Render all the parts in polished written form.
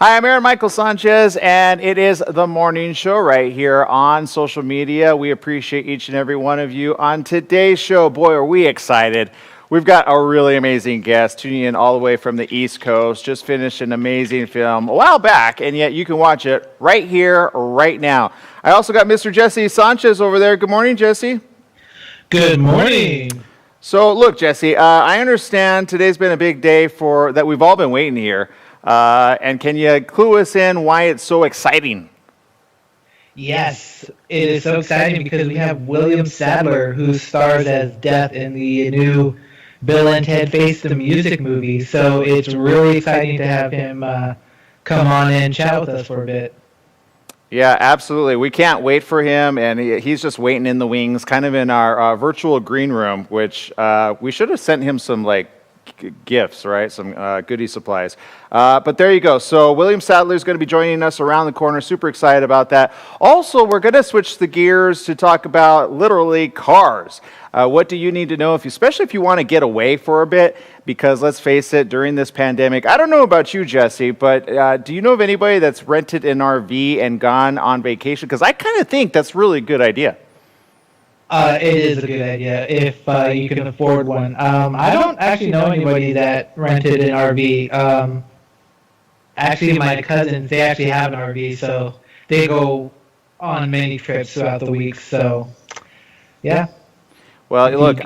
Hi, I'm Aaron Michael Sanchez, and it is the morning show right here on social media. We appreciate each and every one of you. On today's show, boy, are we excited. We've got a really amazing guest tuning in all the way from the East Coast. Just finished an amazing film a while back, and yet you can watch it right here, right now. I also got Mr. Jesse Sanchez over there. Good morning, Jesse. Good morning. So, look, Jesse, I understand today's been a big day that we've all been waiting here. And can you clue us in why it's so exciting? Yes, it is so exciting because we have William Sadler, who stars as Death in the new Bill and Ted Face the Music movie. So it's really exciting to have him come on and chat with us for a bit. Yeah, absolutely. We can't wait for him, and he's just waiting in the wings, kind of in our virtual green room, which we should have sent him some, gifts, right? Some goodie supplies. But there you go. So William Sadler is going to be joining us around the corner. Super excited about that. Also, we're going to switch the gears to talk about literally cars. What do you need to know, especially if you want to get away for a bit? Because let's face it, during this pandemic, I don't know about you, Jesse, but do you know of anybody that's rented an RV and gone on vacation? Because I kind of think that's really a good idea. It is a good idea if you can afford one. I don't actually know anybody that rented an RV. Actually, my cousins, they actually have an RV, so they go on many trips throughout the week. So, yeah. Well, look,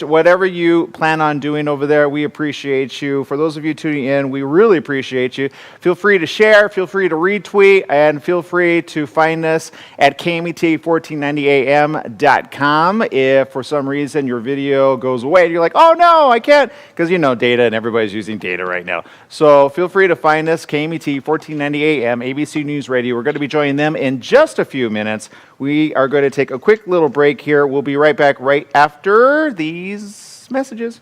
whatever you plan on doing over there, we appreciate you. For those of you tuning in, we really appreciate you. Feel free to share, feel free to retweet, and feel free to find us at KMET1490am.com. If for some reason your video goes away and you're like, oh no, I can't, because data and everybody's using data right now. So feel free to find us, KMET 1490am, ABC News Radio. We're going to be joining them in just a few minutes. We are going to take a quick little break here. We'll be right back right after these messages.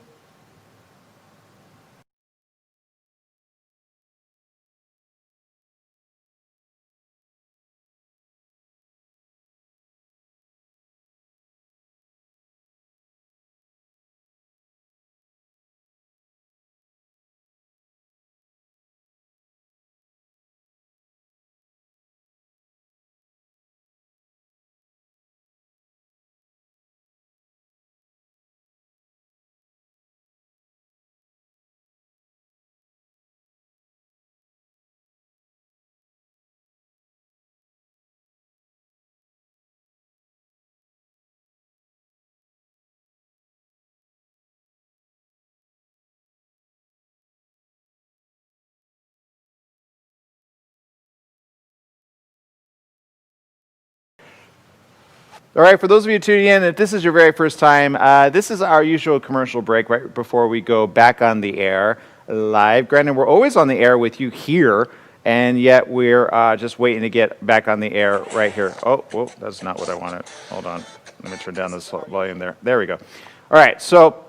All right, for those of you tuning in, if this is your very first time, this is our usual commercial break right before we go back on the air live. Granted, we're always on the air with you here, and yet we're just waiting to get back on the air right here. Oh, whoa, that's not what I wanted. Hold on. Let me turn down this volume there. There we go. All right, so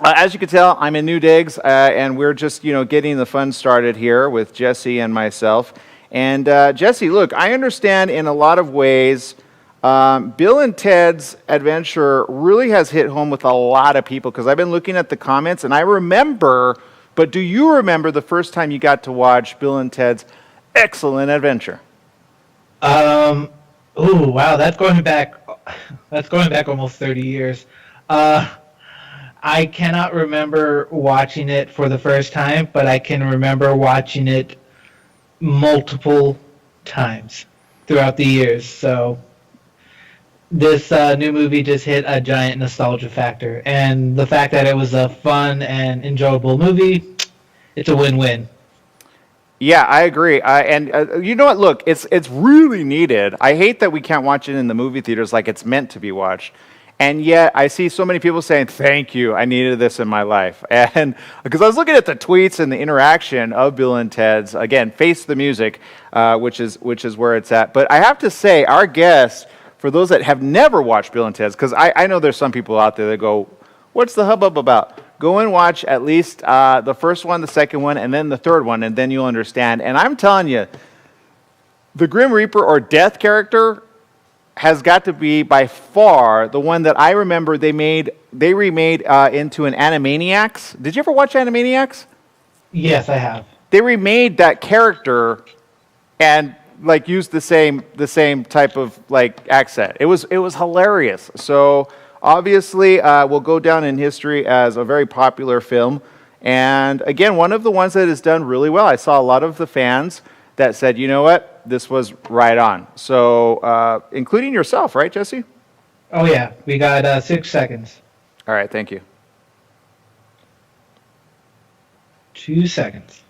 as you can tell, I'm in New Digs, and we're just, getting the fun started here with Jesse and myself. And Jesse, look, I understand in a lot of ways Bill and Ted's Adventure really has hit home with a lot of people because I've been looking at the comments and I remember, but do you remember the first time you got to watch Bill and Ted's Excellent Adventure? Oh, wow, that's going back almost 30 years. I cannot remember watching it for the first time, but I can remember watching it multiple times throughout the years. So this new movie just hit a giant nostalgia factor, and the fact that it was a fun and enjoyable movie, it's a win-win. Yeah, I agree. And you know what? Look, it's really needed. I hate that we can't watch it in the movie theaters like it's meant to be watched. And yet I see so many people saying, thank you, I needed this in my life. And because I was looking at the tweets and the interaction of Bill and Ted's, again, Face the Music, which is where it's at. But I have to say, our guest, for those that have never watched Bill and Ted's, because I know there's some people out there that go, what's the hubbub about? Go and watch at least the first one, the second one, and then the third one, and then you'll understand. And I'm telling you, the Grim Reaper or Death character has got to be by far the one that I remember they remade into an Animaniacs. Did you ever watch Animaniacs? Yes, I have. they remade that character and like used the same type of like accent. It was hilarious. So obviously, will go down in history as a very popular film. And again, one of the ones that has done really well. I saw a lot of the fans that said, you know what, this was right on. So including yourself, right, Jesse? Oh yeah, we got 6 seconds. All right, thank you. 2 seconds.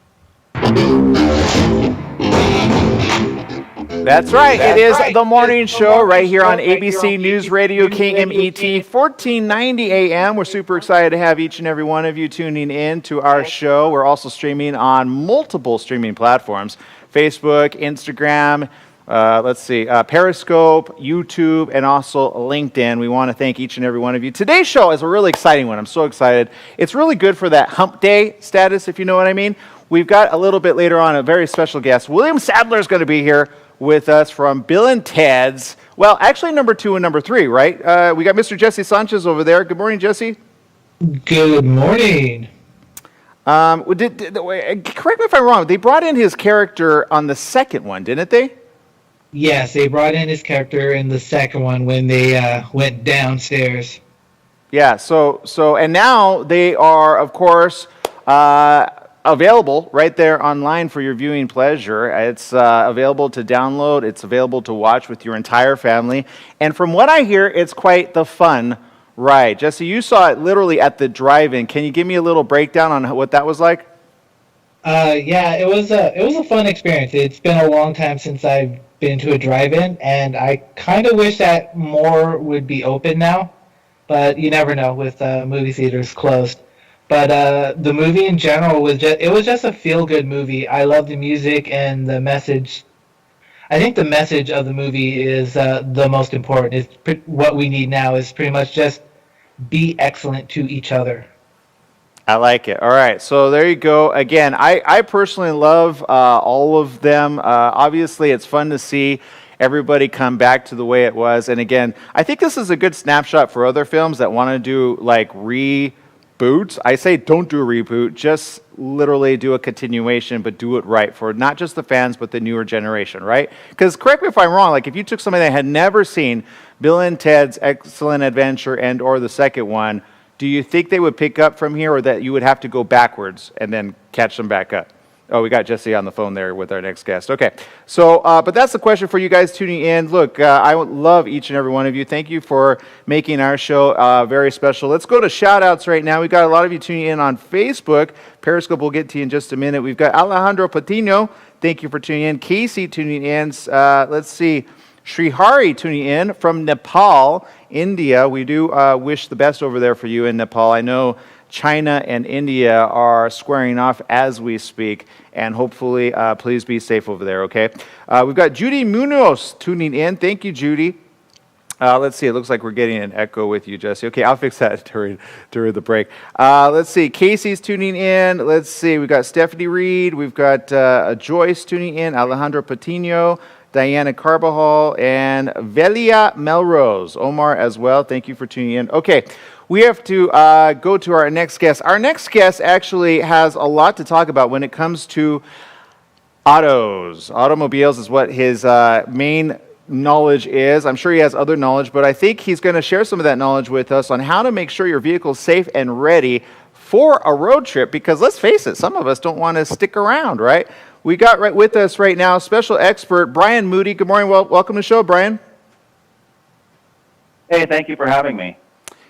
That's right. It is the morning show right here on ABC News Radio KMET 1490 AM. We're super excited to have each and every one of you tuning in to our show. We're also streaming on multiple streaming platforms: Facebook, Instagram, Periscope, YouTube, and also LinkedIn. We want to thank each and every one of you. Today's show is a really exciting one. I'm so excited. It's really good for that hump day status, if you know what I mean. We've got a little bit later on a very special guest. William Sadler is going to be here with us from Bill and Ted's. Well, actually number 2 and number 3, right? We got Mr. Jesse Sanchez over there. Good morning, Jesse. Good morning. Correct me if I'm wrong. They brought in his character on the second one, didn't they? Yes, they brought in his character in the second one when they went downstairs. Yeah, so and now they are, of course, available right there online for your viewing pleasure. It's available to download. It's available to watch with your entire family. And from what I hear, it's quite the fun ride. Jesse, you saw it literally at the drive-in. Can you give me a little breakdown on what that was like? Yeah, it was a fun experience. It's been a long time since I've been to a drive-in, and I kind of wish that more would be open now. But you never know with movie theaters closed. But the movie in general was just a feel-good movie. I love the music and the message. I think the message of the movie is the most important. What we need now is pretty much just be excellent to each other. I like it. All right, so there you go. Again, I personally love all of them. Obviously, it's fun to see everybody come back to the way it was. And again, I think this is a good snapshot for other films that want to do like reboots. I say don't do a reboot, just literally do a continuation, but do it right for not just the fans, but the newer generation, right? Because correct me if I'm wrong, like if you took somebody that had never seen Bill and Ted's Excellent Adventure and or the second one, do you think they would pick up from here, or that you would have to go backwards and then catch them back up? Oh, we got Jesse on the phone there with our next guest. Okay, so, but that's the question for you guys tuning in. Look, I love each and every one of you. Thank you for making our show very special. Let's go to shout-outs right now. We've got a lot of you tuning in on Facebook. Periscope we'll get to you in just a minute. We've got Alejandro Patino. Thank you for tuning in. Casey tuning in. Let's see. Srihari tuning in from Nepal, India. We do wish the best over there for you in Nepal. I know China and India are squaring off as we speak, and hopefully, please be safe over there, okay? We've got Judy Munoz tuning in. Thank you, Judy. Let's see, it looks like we're getting an echo with you, Jesse. Okay, I'll fix that during the break. Let's see, Casey's tuning in. Let's see, we've got Stephanie Reed. We've got Joyce tuning in, Alejandro Patino, Diana Carbajal, and Velia Melrose. Omar as well, thank you for tuning in. Okay, we have to go to our next guest. Our next guest actually has a lot to talk about when it comes to autos. Automobiles is what his main knowledge is. I'm sure he has other knowledge, but I think he's going to share some of that knowledge with us on how to make sure your vehicle is safe and ready for a road trip, because let's face it, some of us don't want to stick around, right? We got right with us right now special expert Brian Moody. Good morning. Welcome to the show, Brian. Hey, thank you for having me.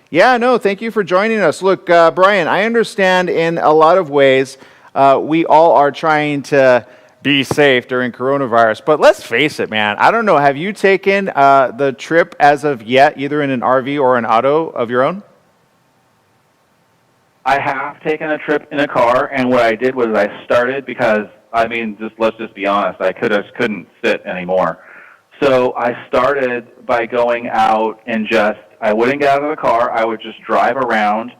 Yeah, no, thank you for joining us. Look, Brian, I understand in a lot of ways we all are trying to be safe during coronavirus, but let's face it, man. I don't know. Have you taken the trip as of yet, either in an RV or an auto of your own? I have taken a trip in a car, and what I did was I started because, let's just be honest, I couldn't sit anymore. So I started by going out and I wouldn't get out of the car. I would just drive around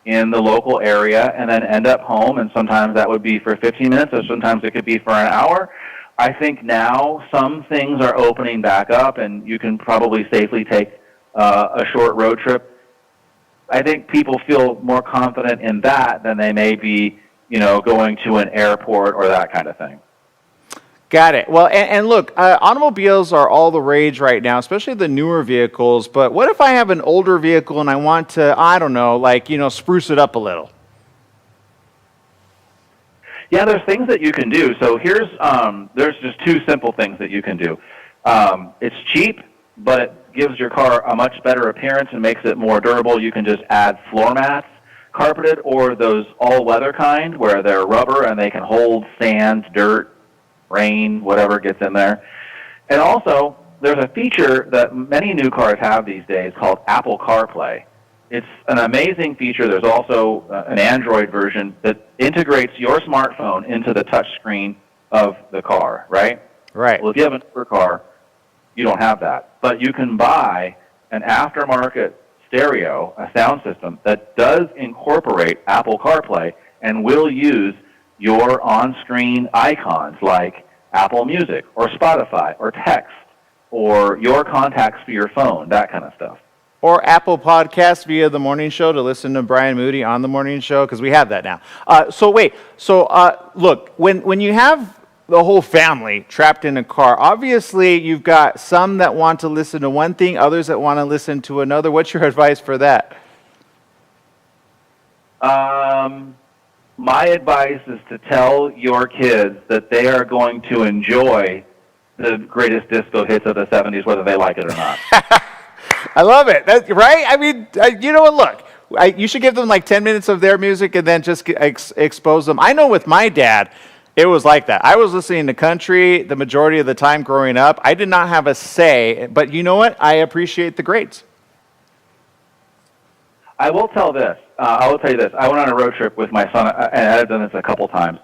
in the local area and then end up home, and sometimes that would be for 15 minutes, or sometimes it could be for an hour. I think now some things are opening back up, and you can probably safely take a short road trip. I think people feel more confident in that than they may be going to an airport or that kind of thing. Got it. Well, and look, automobiles are all the rage right now, especially the newer vehicles. But what if I have an older vehicle and I want to, I don't know, spruce it up a little? Yeah, there's things that you can do. So there's just two simple things that you can do. It's cheap, but it gives your car a much better appearance and makes it more durable. You can just add floor mats, carpeted, or those all-weather kind where they're rubber and they can hold sand, dirt, rain, whatever gets in there. And also, there's a feature that many new cars have these days called Apple Carplay. It's an amazing feature. There's also an Android version that integrates your smartphone into the touch screen of the car, right? Right. Well, if you have a newer car, you don't have that. But you can buy an aftermarket stereo, a sound system, that does incorporate Apple CarPlay and will use your on-screen icons like Apple Music or Spotify or text or your contacts for your phone, that kind of stuff. Or Apple Podcasts via the morning show to listen to Brian Moody on the morning show, because we have that now. Look, when you have the whole family trapped in a car, obviously you've got some that want to listen to one thing, others that want to listen to another. What's your advice for that? My advice is to tell your kids that they are going to enjoy the greatest disco hits of the 70s, whether they like it or not. I love it. Right? I mean, you know what? Look, you should give them like 10 minutes of their music and then just expose them. I know with my dad, it was like that. I was listening to country the majority of the time growing up. I did not have a say, but you know what? I appreciate the greats. I will tell you this. I went on a road trip with my son, and I've done this a couple times.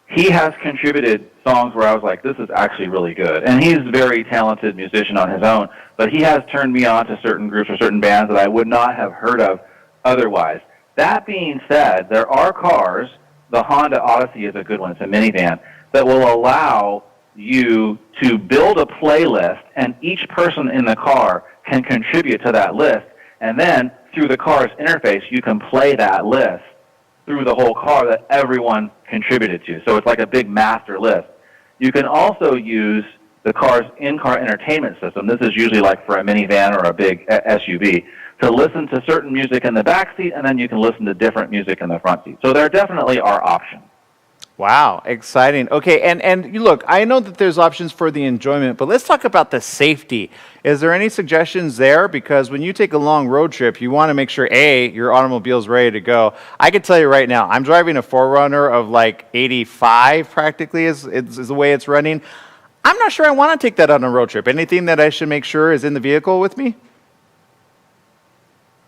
He has contributed songs where I was like, this is actually really good. And he's a very talented musician on his own, but he has turned me on to certain groups or certain bands that I would not have heard of otherwise. That being said, there are cars, the Honda Odyssey is a good one, it's a minivan, that will allow you to build a playlist, and each person in the car can contribute to that list. And then, through the car's interface, you can play that list through the whole car that everyone contributed to. So it's like a big master list. You can also use the car's in-car entertainment system. This is usually like for a minivan or a big SUV, to listen to certain music in the back seat, and then you can listen to different music in the front seat. So there definitely are options. Wow, exciting. Okay, and you look, I know that there's options for the enjoyment, but let's talk about the safety. Is there any suggestions there? Because when you take a long road trip, you want to make sure, A, your automobile's ready to go. I can tell you right now, I'm driving a 4Runner of like 85 practically is the way it's running. I'm not sure I want to take that on a road trip. Anything that I should make sure is in the vehicle with me?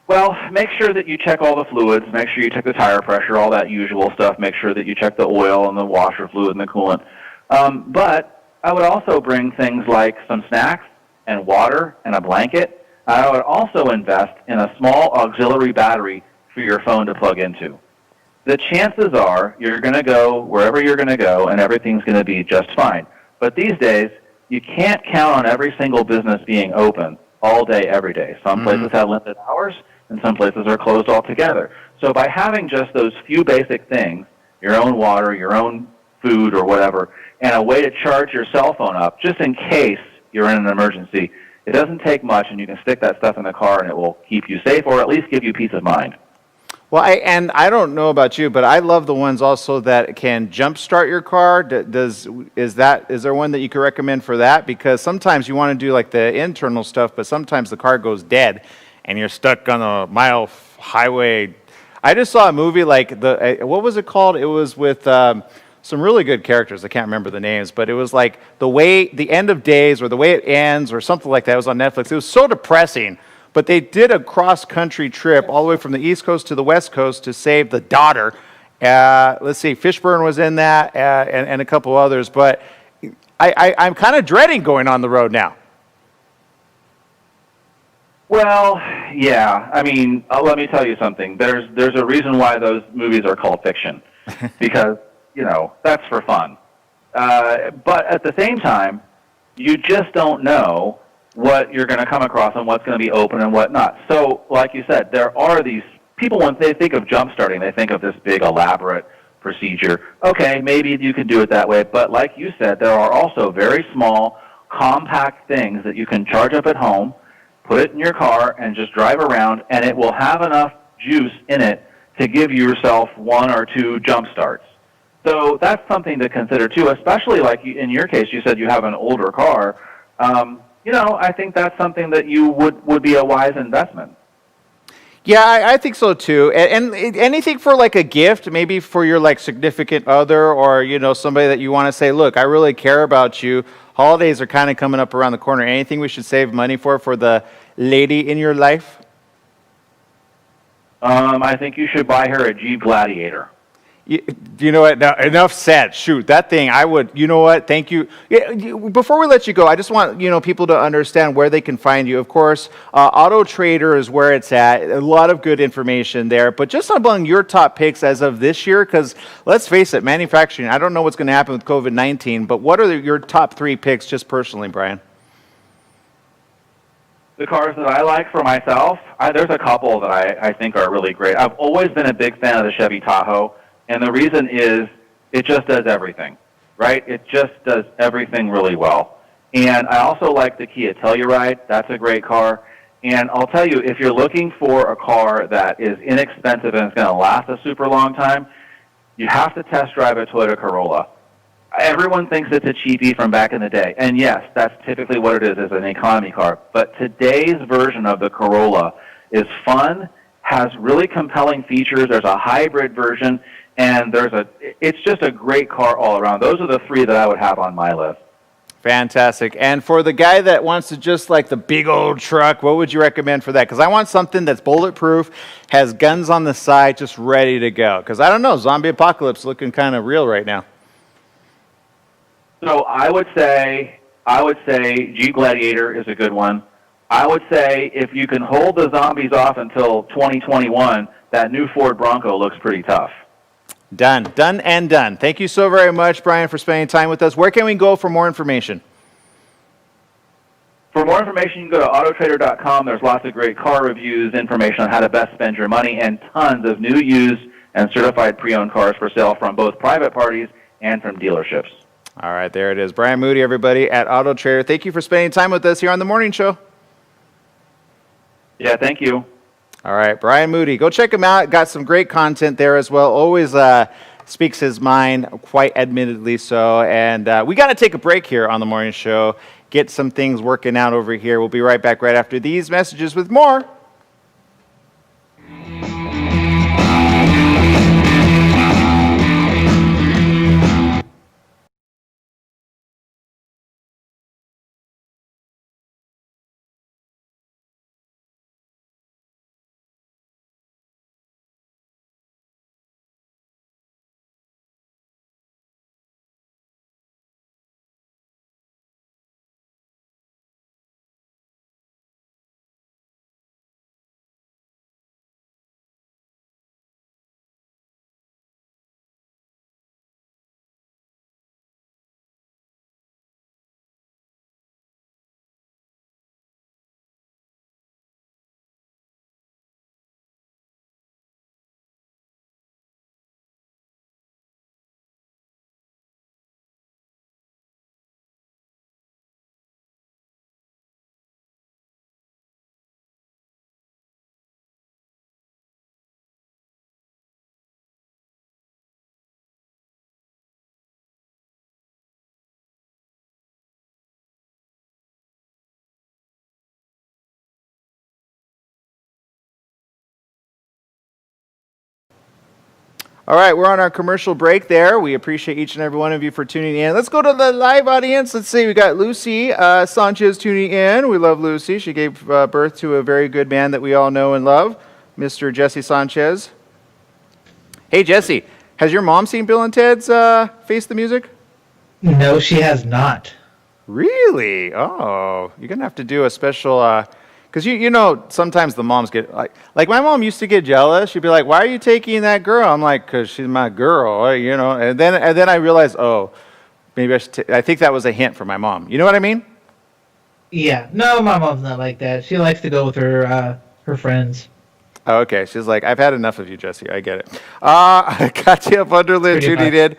Well, make sure that you check all the fluids. Make sure you check the tire pressure, all that usual stuff. Make sure that you check the oil and the washer fluid and the coolant. But I would also bring things like some snacks and water and a blanket. I would also invest in a small auxiliary battery for your phone to plug into. The chances are you're going to go wherever you're going to go and everything's going to be just fine. But these days, you can't count on every single business being open all day, every day. Some places have limited hours, and some places are closed altogether. So by having just those few basic things, your own water, your own food or whatever, and a way to charge your cell phone up, just in case you're in an emergency, it doesn't take much, and you can stick that stuff in the car, and it will keep you safe or at least give you peace of mind. Well, I don't know about you, but I love the ones also that can jumpstart your car. Is there one that you could recommend for that? Because sometimes you want to do like the internal stuff, but sometimes the car goes dead, and you're stuck on a mile highway. I just saw a movie like what was it called? It was with some really good characters. I can't remember the names, but it was like the end of days or the way it ends or something like that. It was on Netflix. It was so depressing. But they did a cross-country trip all the way from the East Coast to the West Coast to save the daughter. Let's see, Fishburne was in that and a couple others. But I'm kind of dreading going on the road now. Well, yeah. I mean, let me tell you something. There's a reason why those movies are called fiction, because, that's for fun. But at the same time, you just don't know what you're going to come across and what's going to be open and what not. So, like you said, there are these people, when they think of jump starting, they think of this big, elaborate procedure. Okay, maybe you can do it that way, but like you said, there are also very small, compact things that you can charge up at home, put it in your car, and just drive around, and it will have enough juice in it to give yourself 1 or 2 jump starts. So that's something to consider too, especially like in your case, you said you have an older car. I think that's something that you would be a wise investment. Yeah, I think so too. And anything for like a gift, maybe for your like significant other, or somebody that you want to say, look, I really care about you. Holidays are kind of coming up around the corner. Anything we should save money for the lady in your life? I think you should buy her a Jeep Gladiator. You know what? Now, enough said. Shoot, that thing, I would, you know what? Thank you. Before we let you go, I just want, people to understand where they can find you. Of course, Auto Trader is where it's at. A lot of good information there. But just among your top picks as of this year, because let's face it, manufacturing, I don't know what's going to happen with COVID-19, but what are your top 3 picks just personally, Brian? The cars that I like for myself, there's a couple that I think are really great. I've always been a big fan of the Chevy Tahoe. And the reason is it just does everything, right? It just does everything really well. And I also like the Kia Telluride. That's a great car. And I'll tell you, if you're looking for a car that is inexpensive and is going to last a super long time, you have to test drive a Toyota Corolla. Everyone thinks it's a cheapie from back in the day. And yes, that's typically what it is an economy car. But today's version of the Corolla is fun, has really compelling features. There's a hybrid version. And it's just a great car all around. Those are the 3 that I would have on my list. Fantastic. And for the guy that wants to just like the big old truck, what would you recommend for that? Because I want something that's bulletproof, has guns on the side, just ready to go. Because I don't know, zombie apocalypse looking kind of real right now. So I would say Jeep Gladiator is a good one. I would say if you can hold the zombies off until 2021, that new Ford Bronco looks pretty tough. Done and done. Thank you so very much, Brian, for spending time with us. Where can we go for more information? For more information, you can go to autotrader.com. There's lots of great car reviews, information on how to best spend your money, and tons of new, used, and certified pre-owned cars for sale from both private parties and from dealerships. All right, there it is. Brian Moody, everybody, at Auto Trader. Thank you for spending time with us here on The Morning Show. Yeah, thank you. All right, Brian Moody. Go check him out. Got some great content there as well. Always speaks his mind, quite admittedly so. And we got to take a break here on The Morning Show, get some things working out over here. We'll be right back right after these messages with more. All right, we're on our commercial break there. We appreciate each and every one of you for tuning in. Let's go to the live audience. Let's see, we got Lucy Sanchez tuning in. We love Lucy. She gave birth to a very good man that we all know and love, Mr. Jesse Sanchez. Hey, Jesse, has your mom seen Bill and Ted's Face the Music? No, she has not. Really? Oh, you're going to have to do a special... Because you know, sometimes the moms get like my mom used to get jealous. She'd be like, "Why are you taking that girl?" I'm like, "Because she's my girl," And then I realized, oh, maybe I should. I think that was a hint for my mom. You know what I mean? Yeah. No, my mom's not like that. She likes to go with her friends. Oh, okay. She's like, I've had enough of you, Jesse. I get it. Katya Wunderland Pretty tuning much.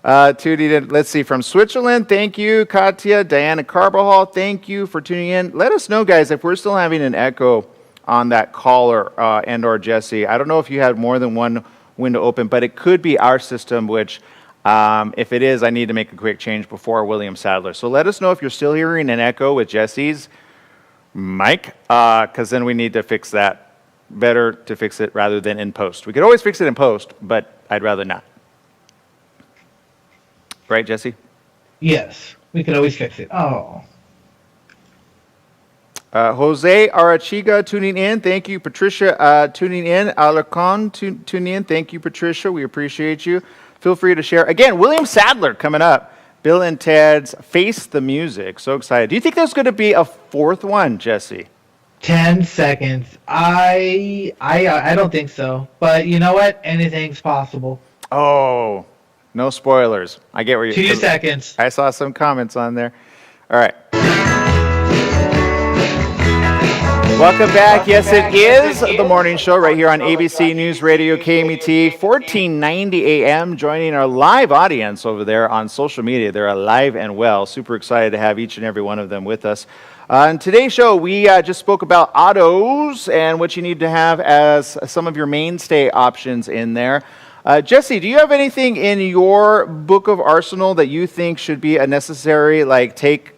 in. Tuning in. Let's see, from Switzerland. Thank you, Katya. Diana Carbajal, thank you for tuning in. Let us know, guys, if we're still having an echo on that caller and or Jesse. I don't know if you had more than one window open, but it could be our system, which if it is, I need to make a quick change before William Sadler. So let us know if you're still hearing an echo with Jesse's mic, because then we need to fix that. Better to fix it rather than in post. We could always fix it in post, but I'd rather not. Right, Jesse? Yes, we can always fix it. Oh, Jose Arachiga tuning in. Thank you. Patricia tuning in. Alarcon tuning in. Thank you, Patricia. We appreciate you. Feel free to share. Again, William Sadler coming up. Bill and Ted's Face the Music. So excited. Do you think there's going to be a fourth one, Jesse? 10 seconds. I don't think so. But you know what? Anything's possible. Oh, no spoilers. I get where you. 2 seconds. I saw some comments on there. All right. Welcome back. Yes, it is the morning show right here on ABC News Radio KMET, 1490 AM. Joining our live audience over there on social media. They're alive and well. Super excited to have each and every one of them with us. On today's show, we just spoke about autos and what you need to have as some of your mainstay options in there. Jesse, do you have anything in your book of arsenal that you think should be a necessary, like take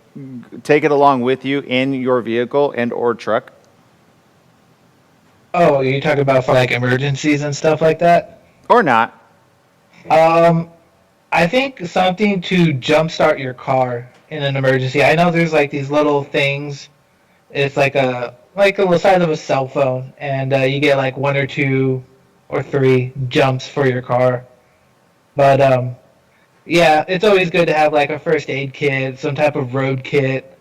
it along with you in your vehicle and or truck? Oh, you talking about for like emergencies and stuff like that? Or not? I think something to jumpstart your car in an emergency. I know there's like these little things. It's like the size of a cell phone, and you get like 1 or 2 or 3 jumps for your car. But yeah, it's always good to have like a first aid kit, some type of road kit.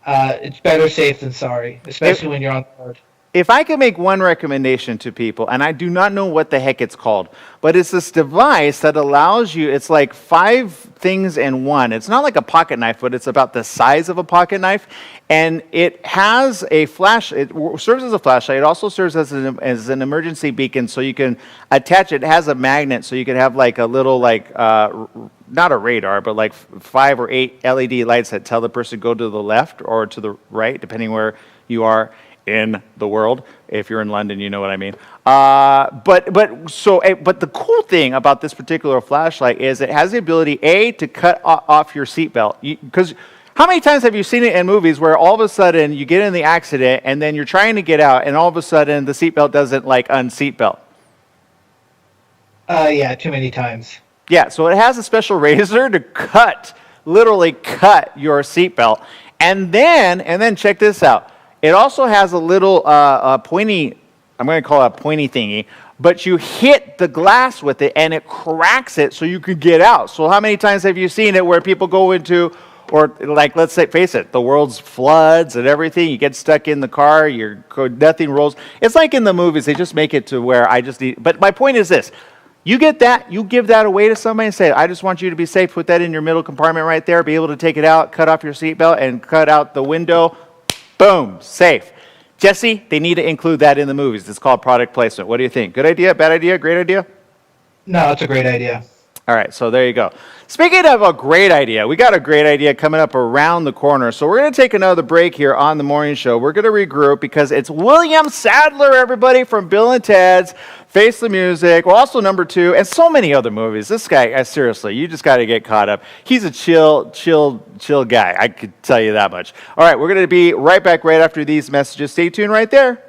It's better safe than sorry, especially when you're on the road. If I could make one recommendation to people, and I do not know what the heck it's called, but it's this device that allows you, it's like 5 things in one. It's not like a pocket knife, but it's about the size of a pocket knife. And it has a flash, it serves as a flashlight. It also serves as an emergency beacon, so you can attach it. It has a magnet, so you can have like a little, like, not a radar, but like 5 or 8 LED lights that tell the person to go to the left or to the right, depending where you are in the world. If you're in London, you know what I mean. But the cool thing about this particular flashlight is it has the ability, to cut off your seatbelt. Because how many times have you seen it in movies where all of a sudden you get in the accident and then you're trying to get out and all of a sudden the seatbelt doesn't like unseatbelt? Yeah, too many times. Yeah, so it has a special razor to literally cut your seatbelt. And then check this out. It also has a little pointy, I'm going to call it a pointy thingy, but you hit the glass with it and it cracks it so you can get out. So how many times have you seen it where people go into, or like, let's say, face it, the world's floods and everything, you get stuck in the car, nothing rolls. It's like in the movies, they just make it to where but my point is this. You get that, you give that away to somebody and say, I just want you to be safe, put that in your middle compartment right there, be able to take it out, cut off your seatbelt and cut out the window. Boom, safe. Jesse, they need to include that in the movies. It's called product placement. What do you think? Good idea? Bad idea? Great idea? No, it's a great idea. All right, so there you go. Speaking of a great idea, we got a great idea coming up around the corner. So we're going to take another break here on the morning show. We're going to regroup because it's William Sadler, everybody, from Bill and Ted's Face the Music. Well, also number 2, and so many other movies. This guy, seriously, you just got to get caught up. He's a chill guy. I could tell you that much. All right, we're going to be right back right after these messages. Stay tuned right there.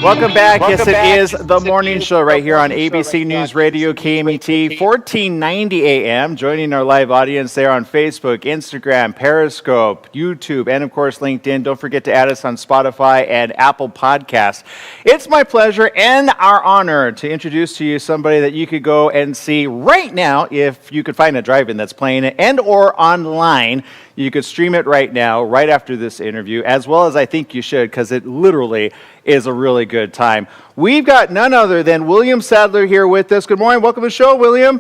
Welcome back. Yes, it is the morning show right here on ABC News Radio KMET, 1490 AM. Joining our live audience there on Facebook, Instagram, Periscope, YouTube, and of course LinkedIn. Don't forget to add us on Spotify and Apple Podcasts. It's my pleasure and our honor to introduce to you somebody that you could go and see right now if you could find a drive-in that's playing it, and or online. You could stream it right now, right after this interview, as well as I think you should, because it literally is a really good time. We've got none other than William Sadler here with us. Good morning. Welcome to the show, William.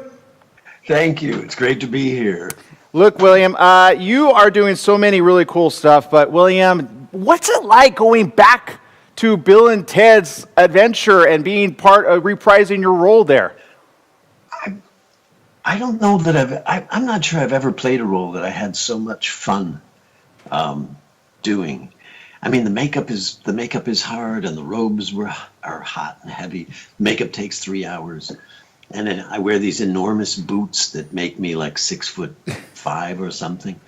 Thank you. It's great to be here. Look, William, you are doing so many really cool stuff, but William, what's it like going back to Bill and Ted's Adventure and being part of reprising your role there? I don't know that I'm not sure I've ever played a role that I had so much fun doing. I mean, the makeup is hard, and the robes are hot and heavy. Makeup takes 3 hours, and then I wear these enormous boots that make me like 6'5" or something.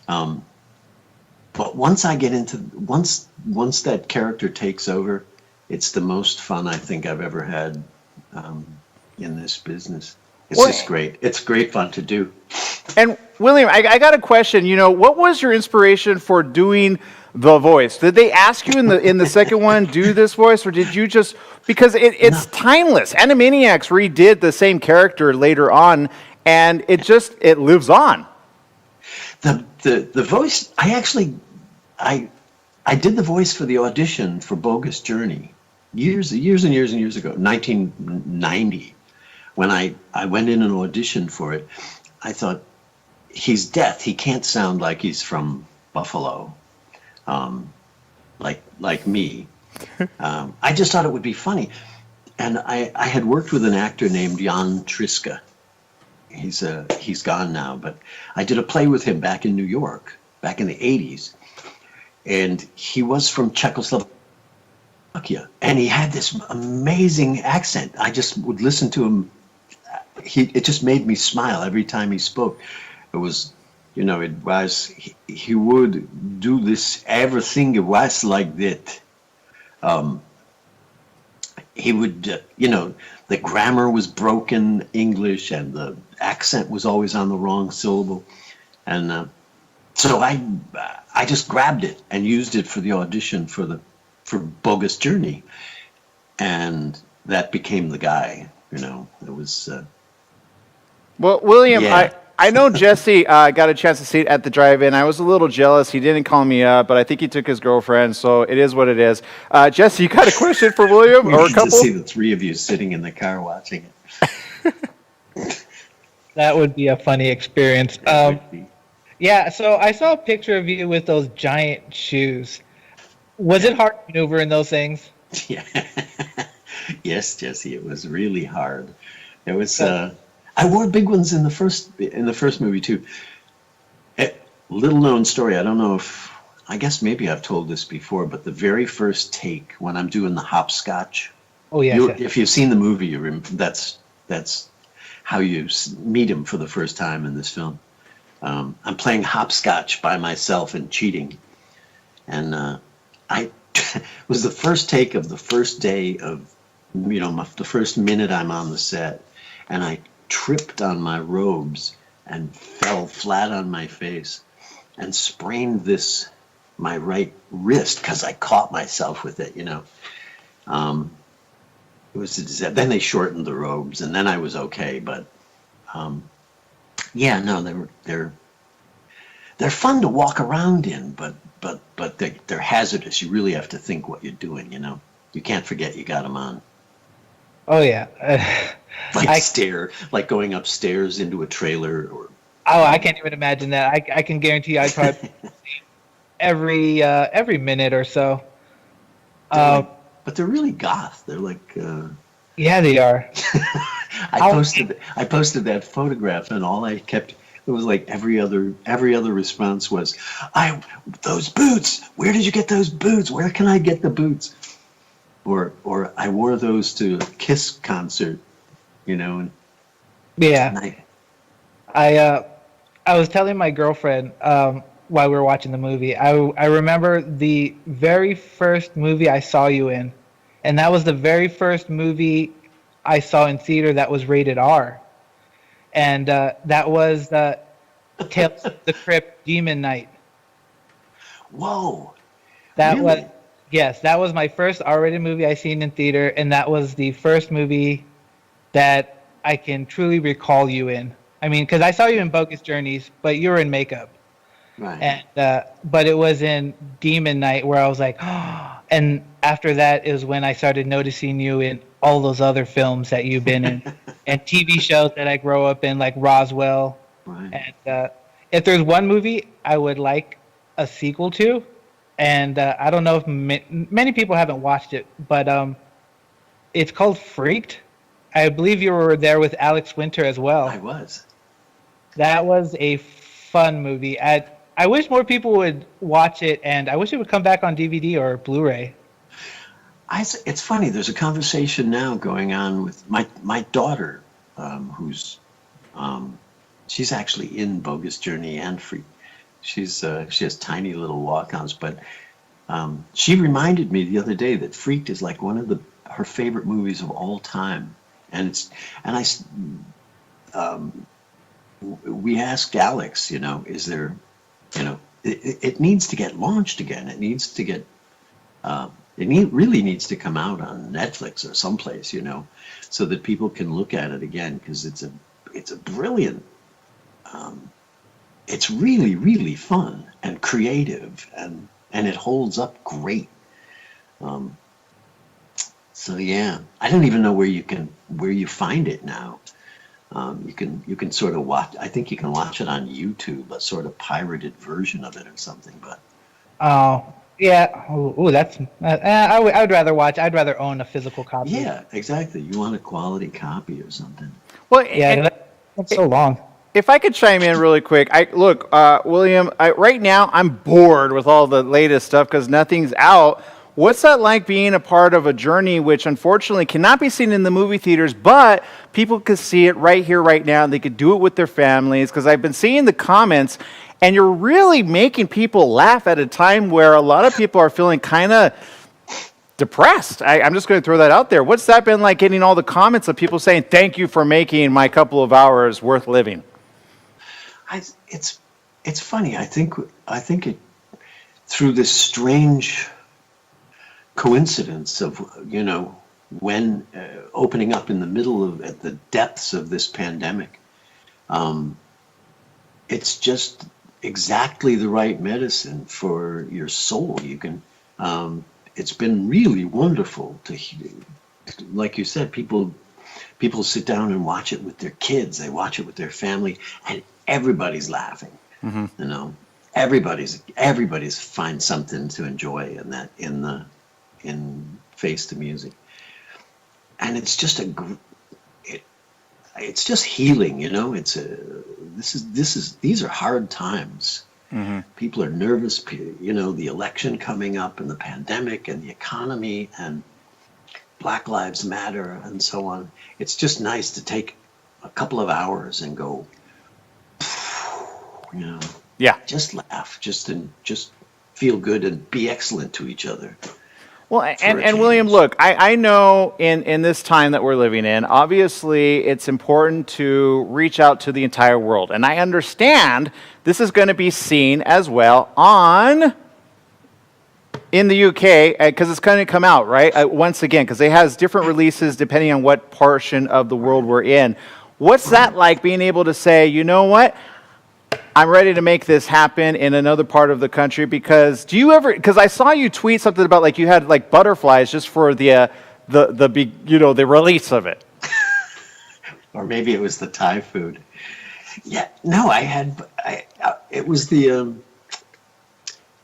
But once I get into once that character takes over, it's the most fun I think I've ever had in this business. It's just great. It's great fun to do. And William, I got a question. You know, what was your inspiration for doing the voice? Did they ask you in the second one do this voice, or did you just, because it's timeless? Animaniacs redid the same character later on, and it lives on. The voice, I did the voice for the audition for Bogus Journey years and years ago, 1990. When I went in and auditioned for it, I thought, he's deaf. He can't sound like he's from Buffalo, like me. I just thought it would be funny. And I had worked with an actor named Jan Triska. He's gone now, but I did a play with him back in New York, back in the 80s. And he was from Czechoslovakia. And he had this amazing accent. I just would listen to him. It just made me smile every time he spoke. It was, he would do this, everything was like that. He would, the grammar was broken English, and the accent was always on the wrong syllable. And so I just grabbed it and used it for the audition for Bogus Journey. And that became the guy, it was... Well, William, yeah. I know Jesse got a chance to see it at the drive-in. I was a little jealous. He didn't call me up, but I think he took his girlfriend, so it is what it is. Jesse, you got a question for William, or a couple? To see the three of you sitting in the car watching it. That would be a funny experience. Yeah, so I saw a picture of you with those giant shoes. Was it hard to maneuver in those things? Yeah. Yes, Jesse, it was really hard. It was. I wore big ones in the first movie too. Little known story. I don't know I guess maybe I've told this before, but the very first take when I'm doing the hopscotch. Oh yeah. If you've seen the movie, you remember that's how you meet him for the first time in this film. I'm playing hopscotch by myself and cheating, and I was the first take of the first day of the first minute I'm on the set, and I tripped on my robes and fell flat on my face and sprained my right wrist because I caught myself with it. It was a disaster. Then they shortened the robes, and then I was okay. But they're fun to walk around in, but they're hazardous. You really have to think what you're doing. You can't forget you got them on. Oh yeah. Like going upstairs into a trailer, or. Oh, I can't even imagine that. I can guarantee you, I probably every minute or so. But they're really goth. They're like. Yeah, they are. I posted that photograph, and all I kept. It was like every other response was, those boots. Where did you get those boots? Where can I get the boots? Or I wore those to a Kiss concert, And, yeah. I was telling my girlfriend while we were watching the movie. I remember the very first movie I saw you in. and that was the very first movie I saw in theater that was rated R, and that was Tales of the Crypt Demon Knight. Whoa, That was really? Yes, that was my first R-rated movie I seen in theater, and that was the first movie that I can truly recall you in. I mean, because I saw you in Bogus Journeys, but you were in makeup, Right. and but it was in Demon Knight where I was like, oh, and after that is when I started noticing you in all those other films that you've been in, and TV shows that I grow up in, like Roswell. Right. And if there's one movie I would like a sequel to, and I don't know if many people haven't watched it, but it's called Freaked. I believe you were there with Alex Winter as I well. was. That was a fun movie. I wish more people would watch it, and I wish it would come back on DVD or Blu-ray. It's funny. There's a conversation now going on with my daughter, who's she's actually in Bogus Journey and Free. She has tiny little walk-ons, but she reminded me the other day that Freaked is like one of her favorite movies of all time, and we asked Alex, is there, it needs to get launched again. It needs to get really needs to come out on Netflix or someplace, so that people can look at it again, because it's a brilliant. It's really, really fun and creative, and it holds up great. So yeah, I don't even know where you find it now. You can sort of watch. I think you can watch it on YouTube, a sort of pirated version of it or something. But Oh, yeah. Oh, that's. I would rather watch. I'd rather own a physical copy. yeah, exactly. You want a quality copy or something. Well, Yeah, that's so long. if I could chime in really quick, William, right now I'm bored with all the latest stuff because nothing's out. What's that like being a part of a journey which unfortunately cannot be seen in the movie theaters, but people could see it right here, right now, and they could do it with their families? Because I've been seeing the comments, and you're really making people laugh at a time where a lot of people are feeling kind of depressed. I'm just going to throw that out there. What's that been like, getting all the comments of people saying, thank you for making my couple of hours worth living? It's funny. I think it, through this strange coincidence of when opening up in the middle of at the depths of this pandemic, it's just exactly the right medicine for your soul. You can it's been really wonderful to hear, like you said, people sit down and watch it with their kids, they watch it with their family, and everybody's laughing. Everybody's find something to enjoy in Face the Music, and it's just it's just healing. These are hard times. People are nervous. The election coming up, and the pandemic, and the economy, and Black Lives Matter, and so on. It's just nice to take a couple of hours and go, Yeah. just laugh, just feel good and be excellent to each other. Well, and William, look, I know in this time that we're living in, obviously it's important to reach out to the entire world. And I understand this is going to be seen as well in the UK, because it's going to come out, right? Once again, because it has different releases depending on what portion of the world we're in. What's that like, being able to say, you know what? I'm ready to make this happen in another part of the country? Because because I saw you tweet something about, like, you had like butterflies just for the release of it. Or maybe it was the Thai food. Yeah, no, it was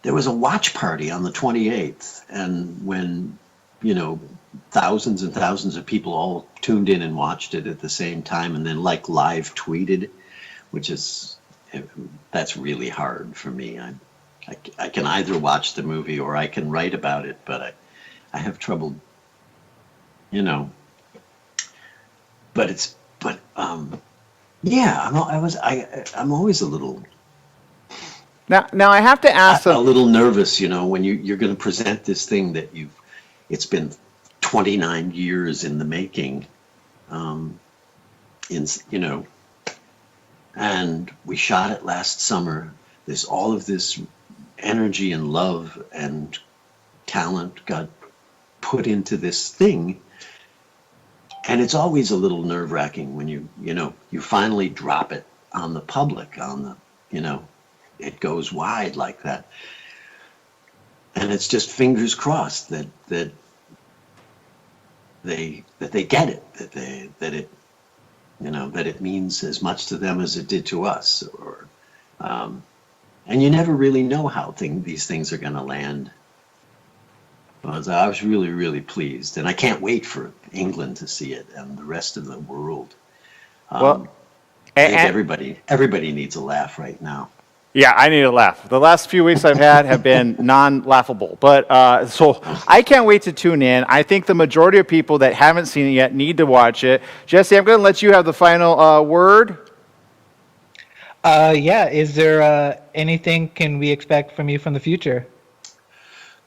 there was a watch party on the 28th, and when, thousands and thousands of people all tuned in and watched it at the same time, and then like live tweeted, that's really hard for me. I can either watch the movie or I can write about it, but I have trouble, But yeah, I'm always a little. Now I have to ask a little nervous, when you're going to present this thing that it's been 29 years in the making. Um, in you know, and we shot it last summer. There's all of this energy and love and talent got put into this thing, and it's always a little nerve-wracking when you finally drop it on the public, on the it goes wide like that, and it's just fingers crossed that they get it, that it means as much to them as it did to us, or and you never really know how these things are going to land. I was really, really pleased, and I can't wait for England to see it and the rest of the world. Well, I think everybody needs a laugh right now. yeah, I need a laugh. The last few weeks I've had have been non-laughable. But so I can't wait to tune in. I think the majority of people that haven't seen it yet need to watch it. Jesse, I'm going to let you have the final word. Yeah. Is there anything can we expect from you from the future?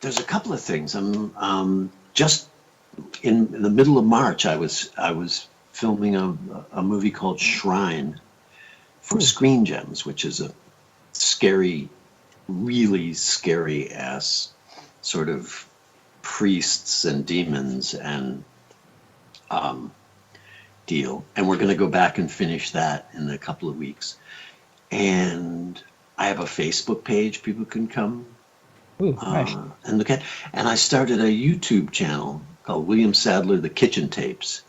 There's a couple of things. I'm just in the middle of March. I was filming a movie called Shrine for Screen Gems, which is a scary, really scary ass sort of priests and demons and deal. And we're going to go back and finish that in a couple of weeks. And I have a Facebook page people can come Ooh, nice. and look at. And I started a YouTube channel called William Sadler, The Kitchen Tapes.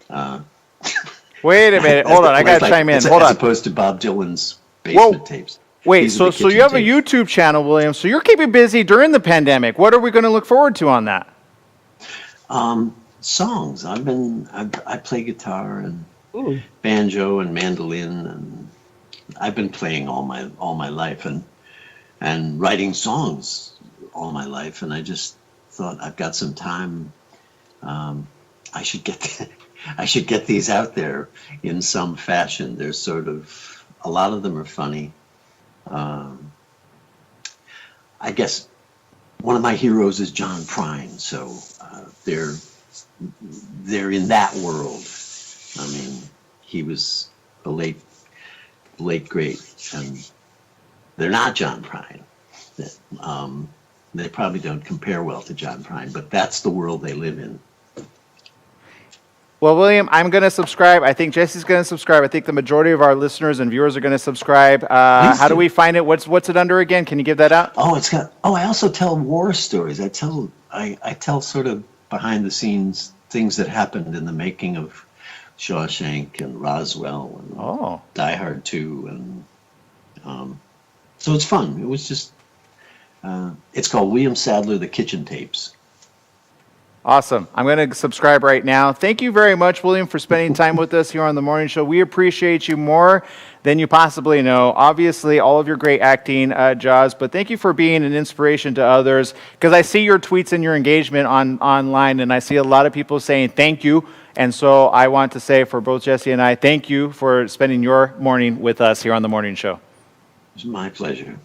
Wait a minute. Hold on. I got to chime in. Hold As on. opposed to Bob Dylan's basement tapes. Wait, These are so the you have kitchen a tapes. YouTube channel, William. So you're keeping busy during the pandemic. What are we going to look forward to on that? Songs. I play guitar and Ooh. banjo and mandolin, and I've been playing all my life and writing songs all my life, and I just thought I've got some time. I should get these out there in some fashion. They're sort of, a lot of them are funny. I guess one of my heroes is John Prine, so they're in that world. I mean, he was the late great, and they're not John Prine. They probably don't compare well to John Prine, but that's the world they live in. Well, William, I'm going to subscribe. I think Jesse's going to subscribe. I think the majority of our listeners and viewers are going to subscribe. How do we find it? What's it under again? Can you give that out? I also tell war stories. I tell sort of behind the scenes things that happened in the making of Shawshank and Roswell and Die Hard 2, and so it's fun. It was just it's called William Sadler, The Kitchen Tapes. Awesome. I'm going to subscribe right now. Thank you very much, William, for spending time with us here on The Morning Show. We appreciate you more than you possibly know. Obviously, all of your great acting, Jaws, but thank you for being an inspiration to others, because I see your tweets and your engagement online, and I see a lot of people saying thank you. And so I want to say for both Jesse and I, thank you for spending your morning with us here on The Morning Show. It's my pleasure.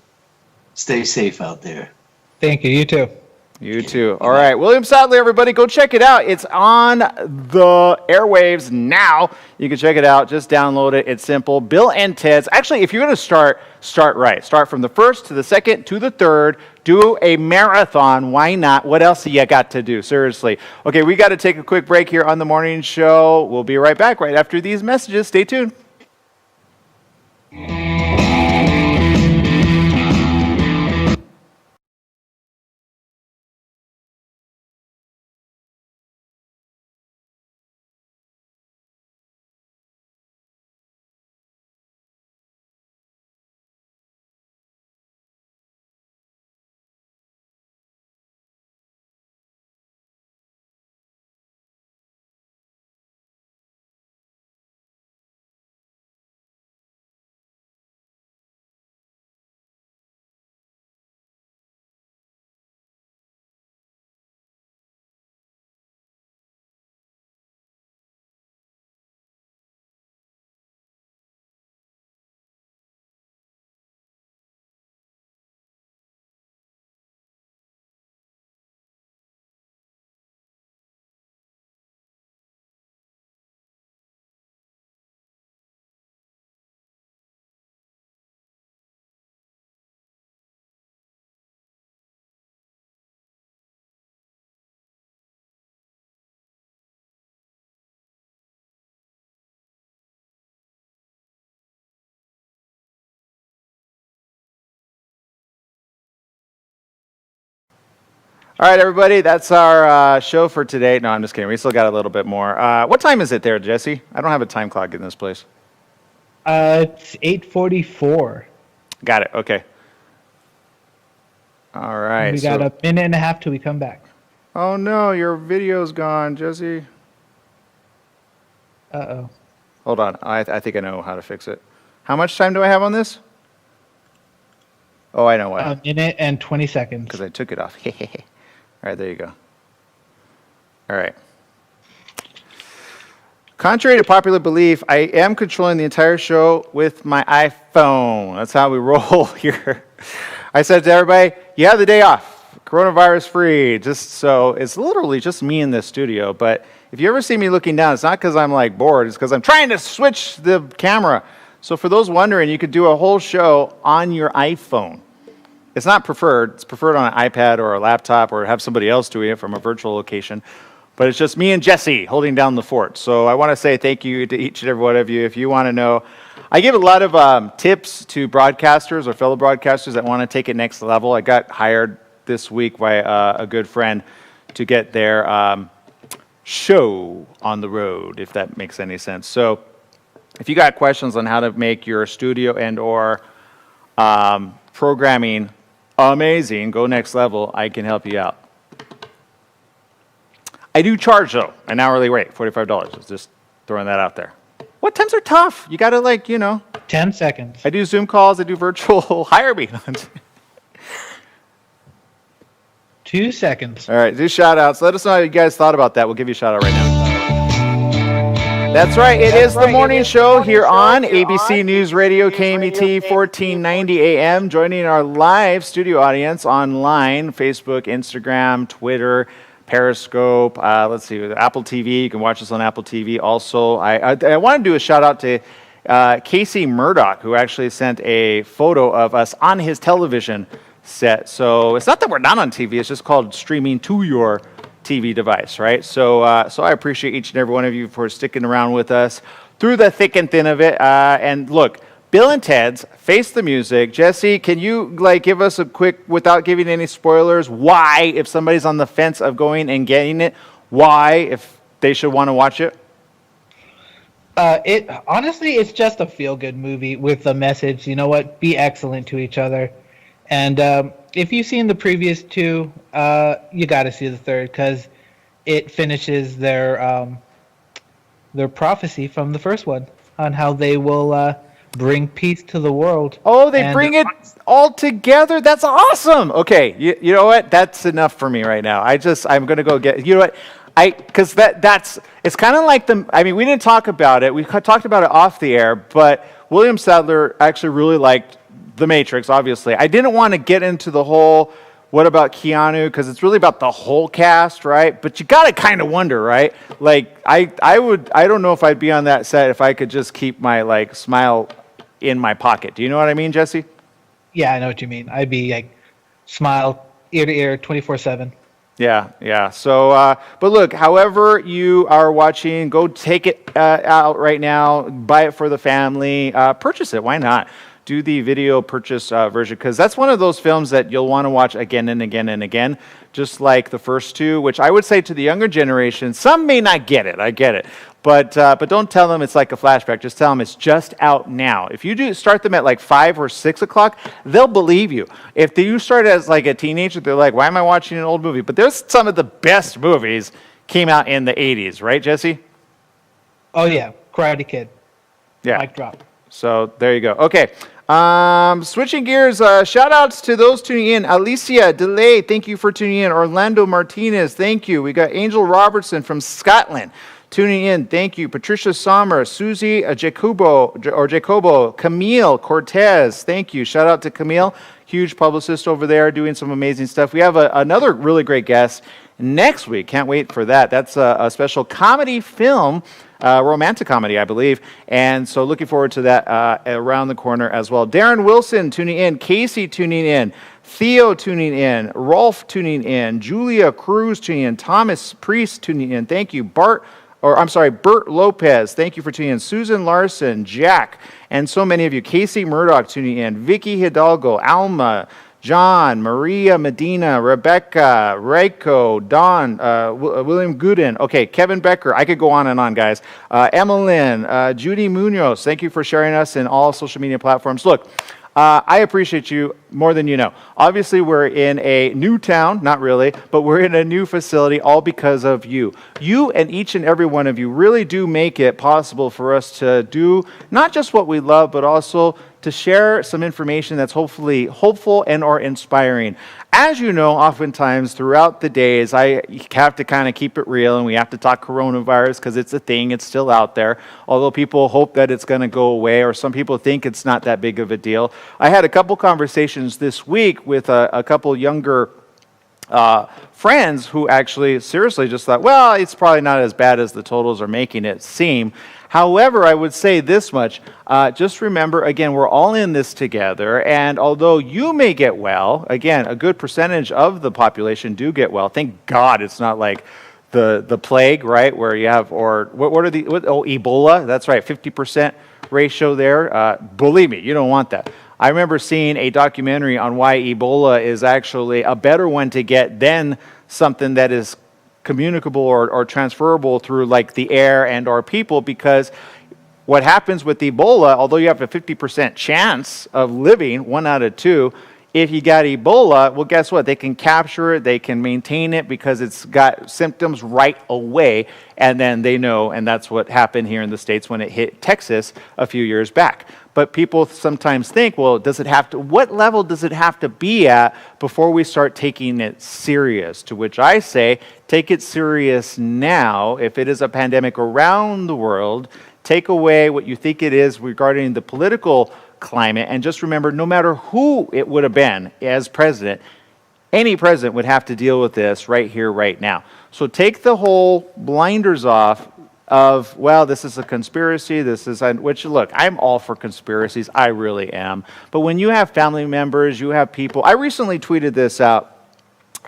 Stay safe out there. Thank you. You too. You too. All right. William Sadler, everybody, go check it out. It's on the airwaves now. You can check it out. Just download it. It's simple. Bill and Ted's. Actually, if you're going to start right. Start from the first to the second to the third. Do a marathon. Why not? What else do you got to do? Seriously. Okay, we got to take a quick break here on The Morning Show. We'll be right back right after these messages. Stay tuned. All right, everybody, that's our show for today. No, I'm just kidding. We still got a little bit more. What time is it there, Jesse? I don't have a time clock in this place. It's 8:44. Got it. Okay. All right. We got a minute and a half till we come back. Oh no, your video's gone, Jesse. Uh-oh. Hold on. I think I know how to fix it. How much time do I have on this? Oh, I know why. A minute and 20 seconds. Because I took it off. All right, there you go. All right. Contrary to popular belief, I am controlling the entire show with my iPhone. That's how we roll here. I said to everybody, you have the day off, coronavirus free. Just so it's literally just me in this studio. But if you ever see me looking down, it's not because I'm like bored. It's because I'm trying to switch the camera. So for those wondering, you could do a whole show on your iPhone. It's not preferred. It's preferred on an iPad or a laptop or have somebody else doing it from a virtual location. But it's just me and Jesse holding down the fort. So I want to say thank you to each and every one of you. If you want to know, I give a lot of tips to broadcasters or fellow broadcasters that want to take it next level. I got hired this week by a good friend to get their show on the road, if that makes any sense. So if you got questions on how to make your studio and or programming amazing, go next level, I can help you out. I do charge, though, an hourly rate, $45. Just throwing that out there. What times are tough? You got to, 10 seconds. I do Zoom calls. I do virtual. Hire me. 2 seconds. All right, do shout-outs. Let us know how you guys thought about that. We'll give you a shout-out right now. That's right. It is the morning show here on ABC News Radio, KMET 1490 AM. Joining our live studio audience online, Facebook, Instagram, Twitter, Periscope, let's see, Apple TV. You can watch us on Apple TV. Also, I want to do a shout out to Casey Murdoch, who actually sent a photo of us on his television set. So it's not that we're not on TV, it's just called streaming to your TV device, right? So I appreciate each and every one of you for sticking around with us through the thick and thin of it. And look, Bill and Ted's Face the Music. Jesse, can you give us a quick, without giving any spoilers, why, if somebody's on the fence of going and getting it, why, if they should want to watch it? Honestly, it's just a feel-good movie with a message. You know what? Be excellent to each other. And if you've seen the previous two, you got to see the third because it finishes their prophecy from the first one on how they will bring peace to the world. Oh, they bring it all together? That's awesome. Okay, you know what? That's enough for me right now. I'm going to go get, you know what? Because it's kind of like we didn't talk about it. We talked about it off the air, but William Sadler actually really liked The Matrix, obviously. I didn't want to get into the whole, what about Keanu? Because it's really about the whole cast, right? But you got to kind of wonder, right? I don't know if I'd be on that set if I could just keep my, smile in my pocket. Do you know what I mean, Jesse? Yeah, I know what you mean. I'd be, smile ear to ear 24/7. Yeah. So, but look, however you are watching, go take it out right now, buy it for the family, purchase it. Why not? Do the video purchase version, because that's one of those films that you'll want to watch again and again and again, just like the first two, which I would say to the younger generation, some may not get it, I get it, but don't tell them it's like a flashback, just tell them it's just out now. If you do start them at 5 or 6 o'clock, they'll believe you. If you start as a teenager, they're like, why am I watching an old movie? But there's some of the best movies came out in the 80s, right, Jesse? Oh yeah, Karate Kid. Yeah. Mic drop. So there you go. Okay. Switching gears, shout outs to those tuning in. Alicia Delay, thank you for tuning in. Orlando Martinez, thank you. We got Angel Robertson from Scotland tuning in. Thank you. Patricia Sommer, Susie Jacobo, Camille Cortez, thank you. Shout out to Camille, huge publicist over there doing some amazing stuff. We have another really great guest next week. Can't wait for that. That's a special comedy film. Romantic comedy, I believe. And so looking forward to that around the corner as well. Darren Wilson tuning in. Casey tuning in. Theo tuning in. Rolf tuning in. Julia Cruz tuning in. Thomas Priest tuning in. Thank you. Bert Lopez, thank you for tuning in. Susan Larson, Jack, and so many of you. Casey Murdoch tuning in. Vicky Hidalgo, Alma, John, Maria Medina, Rebecca, Reiko, Don, William Gooden. Okay, Kevin Becker. I could go on and on, guys. Emmeline, Judy Munoz. Thank you for sharing us in all social media platforms. Look, I appreciate you more than you know. Obviously, we're in a new town, not really, but we're in a new facility all because of you. You and each and every one of you really do make it possible for us to do not just what we love, but also to share some information that's hopefully hopeful and or inspiring. As you know, oftentimes throughout the days, I have to kind of keep it real, and we have to talk coronavirus because it's a thing, it's still out there. Although people hope that it's going to go away, or some people think it's not that big of a deal. I had a couple conversations this week with a couple younger friends who actually seriously just thought, well, it's probably not as bad as the totals are making it seem. However, I would say this much, just remember, again, we're all in this together, and although you may get well, again, a good percentage of the population do get well. Thank God it's not like the plague, right, where you have, or Ebola, that's right, 50% ratio there. Believe me, you don't want that. I remember seeing a documentary on why Ebola is actually a better one to get than something that is communicable or transferable through like the air and or people, because what happens with Ebola, although you have a 50% chance of living, 1 out of 2, if you got Ebola, well, guess what? They can capture it, they can maintain it because it's got symptoms right away, and then they know, and that's what happened here in the States when it hit Texas a few years back. But people sometimes think, well, what level does it have to be at before we start taking it serious? To which I say, take it serious now. If it is a pandemic around the world, take away what you think it is regarding the political climate, and just remember, no matter who it would have been as president, any president would have to deal with this right here, right now. So take the whole blinders off of, well, this is a conspiracy, which, look, I'm all for conspiracies, I really am. But when you have family members, you have people, I recently tweeted this out,